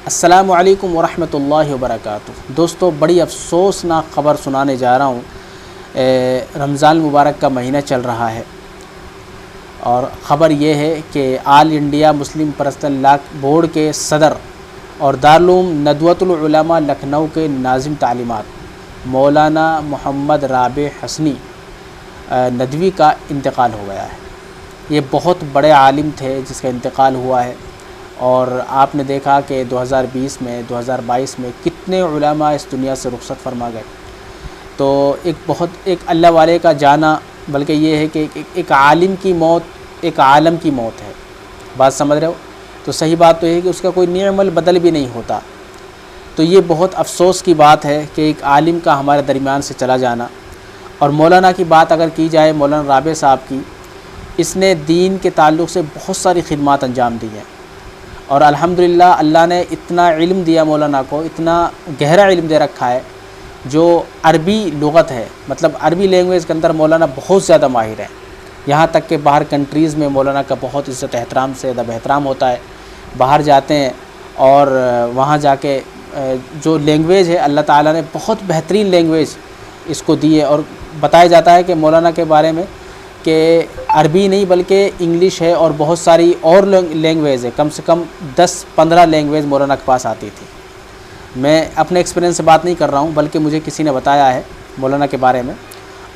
السلام علیکم ورحمۃ اللہ وبرکاتہ۔ دوستو، بڑی افسوسناک خبر سنانے جا رہا ہوں۔ رمضان المبارک کا مہینہ چل رہا ہے اور خبر یہ ہے کہ all India Muslim personal law board کے صدر اور دارالعلوم ندوۃ العلماء لکھنؤ کے ناظم تعلیمات مولانا محمد رابع حسنی ندوی کا انتقال ہو گیا ہے۔ یہ بہت بڑے عالم تھے جس کا انتقال ہوا ہے، اور آپ نے دیکھا کہ 2020 میں 2022 میں کتنے علماء اس دنیا سے رخصت فرما گئے۔ تو ایک اللہ والے کا جانا، بلکہ یہ ہے کہ ایک عالم کی موت ایک عالم کی موت ہے۔ بات سمجھ رہے ہو؟ تو صحیح بات تو یہ ہے کہ اس کا کوئی نعم البدل بھی نہیں ہوتا۔ تو یہ بہت افسوس کی بات ہے کہ ایک عالم کا ہمارے درمیان سے چلا جانا۔ اور مولانا کی بات اگر کی جائے، مولانا رابع صاحب کی، اس نے دین کے تعلق سے بہت ساری خدمات انجام دی ہیں، اور الحمدللہ اللہ نے اتنا علم دیا مولانا کو، اتنا گہرا علم دے رکھا ہے، جو عربی لغت ہے، مطلب عربی لینگویج کے اندر مولانا بہت زیادہ ماہر ہے۔ یہاں تک کہ باہر کنٹریز میں مولانا کا بہت عزت احترام سے ادب احترام ہوتا ہے۔ باہر جاتے ہیں اور وہاں جا کے جو لینگویج ہے، اللہ تعالیٰ نے بہت بہترین لینگویج اس کو دی ہے، اور بتایا جاتا ہے کہ مولانا کے بارے میں کہ عربی نہیں بلکہ انگلش ہے اور بہت ساری اور لینگویج ہے، کم سے کم 10-15 لینگویج مولانا کے پاس آتی تھی۔ میں اپنے ایکسپیرینس سے بات نہیں کر رہا ہوں، بلکہ مجھے کسی نے بتایا ہے مولانا کے بارے میں۔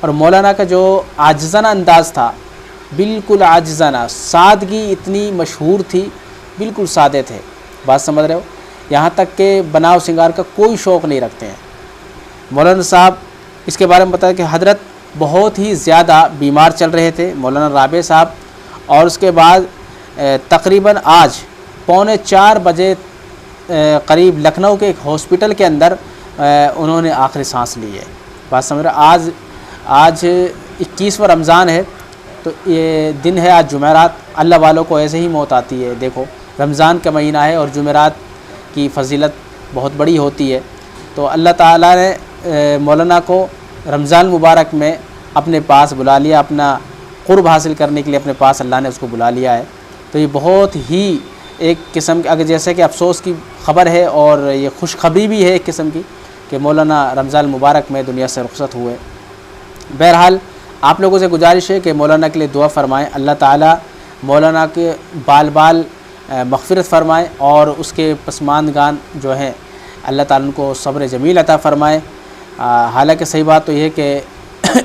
اور مولانا کا جو عاجزانہ انداز تھا، بالکل عاجزانہ، سادگی اتنی مشہور تھی، بالکل سادے تھے۔ بات سمجھ رہے ہو؟ یہاں تک کہ بناؤ سنگار کا کوئی شوق نہیں رکھتے ہیں مولانا صاحب۔ اس کے بارے میں بتایا کہ حضرت بہت ہی زیادہ بیمار چل رہے تھے مولانا رابع صاحب، اور اس کے بعد تقریباً آج 3:45 بجے قریب لکھنؤ کے ایک ہاسپٹل کے اندر انہوں نے آخری سانس لی ہے۔ بات سمجھ رہے؟ آج 21واں رمضان ہے، تو یہ دن ہے آج جمعرات۔ اللہ والوں کو ایسے ہی موت آتی ہے۔ دیکھو، رمضان کا مہینہ ہے اور جمعرات کی فضیلت بہت بڑی ہوتی ہے۔ تو اللہ تعالیٰ نے مولانا کو رمضان مبارک میں اپنے پاس بلا لیا، اپنا قرب حاصل کرنے کے لیے اپنے پاس اللہ نے اس کو بلا لیا ہے۔ تو یہ بہت ہی ایک قسم کی، اگر جیسے کہ افسوس کی خبر ہے، اور یہ خوشخبری بھی ہے ایک قسم کی، کہ مولانا رمضان مبارک میں دنیا سے رخصت ہوئے۔ بہرحال آپ لوگوں سے گزارش ہے کہ مولانا کے لیے دعا فرمائیں، اللہ تعالیٰ مولانا کے بال مغفرت فرمائیں، اور اس کے پسماندگان جو ہیں اللہ تعالیٰ ان کو صبر جمیل عطا فرمائیں۔ حالانکہ صحیح بات تو یہ ہے کہ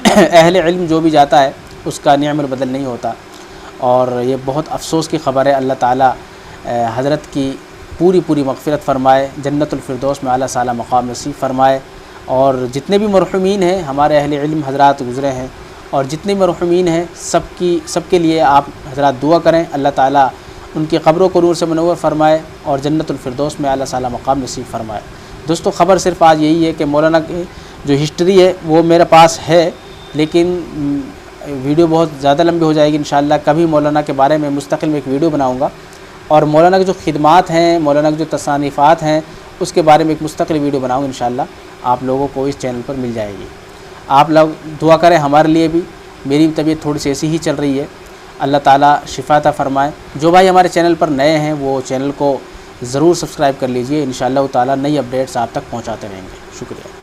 اہل علم جو بھی جاتا ہے اس کا نعم البدل نہیں ہوتا، اور یہ بہت افسوس کی خبر ہے۔ اللہ تعالیٰ حضرت کی پوری مغفرت فرمائے، جنت الفردوس میں اعلیٰ سالا مقام نصیب فرمائے، اور جتنے بھی مرحومین ہیں ہمارے اہل علم حضرات گزرے ہیں، اور جتنے مرحومین ہیں سب کے لیے آپ حضرات دعا کریں، اللہ تعالیٰ ان کی قبروں کو نور سے منور فرمائے اور جنت الفردوس میں اعلیٰ سالا مقام نصیب فرمائے۔ دوستو، خبر صرف آج یہی ہے کہ مولانا کی جو ہسٹری ہے وہ میرے پاس ہے، لیکن ویڈیو بہت زیادہ لمبی ہو جائے گی۔ انشاءاللہ کبھی مولانا کے بارے میں مستقل میں ایک ویڈیو بناؤں گا، اور مولانا کی جو خدمات ہیں، مولانا کی جو تصانیفات ہیں، اس کے بارے میں ایک مستقل ویڈیو بناؤں گا۔ انشاءاللہ آپ لوگوں کو اس چینل پر مل جائے گی۔ آپ لوگ دعا کریں ہمارے لیے بھی۔ میری طبیعت تھوڑی سی ایسی ہی چل رہی ہے، اللہ تعالیٰ شفا عطا فرمائے۔ جو بھائی ہمارے چینل پر نئے ہیں وہ چینل کو ضرور سبسکرائب کر لیجئے، انشاءاللہ تعالیٰ نئی اپڈیٹس آپ تک پہنچاتے رہیں گے۔ شکریہ۔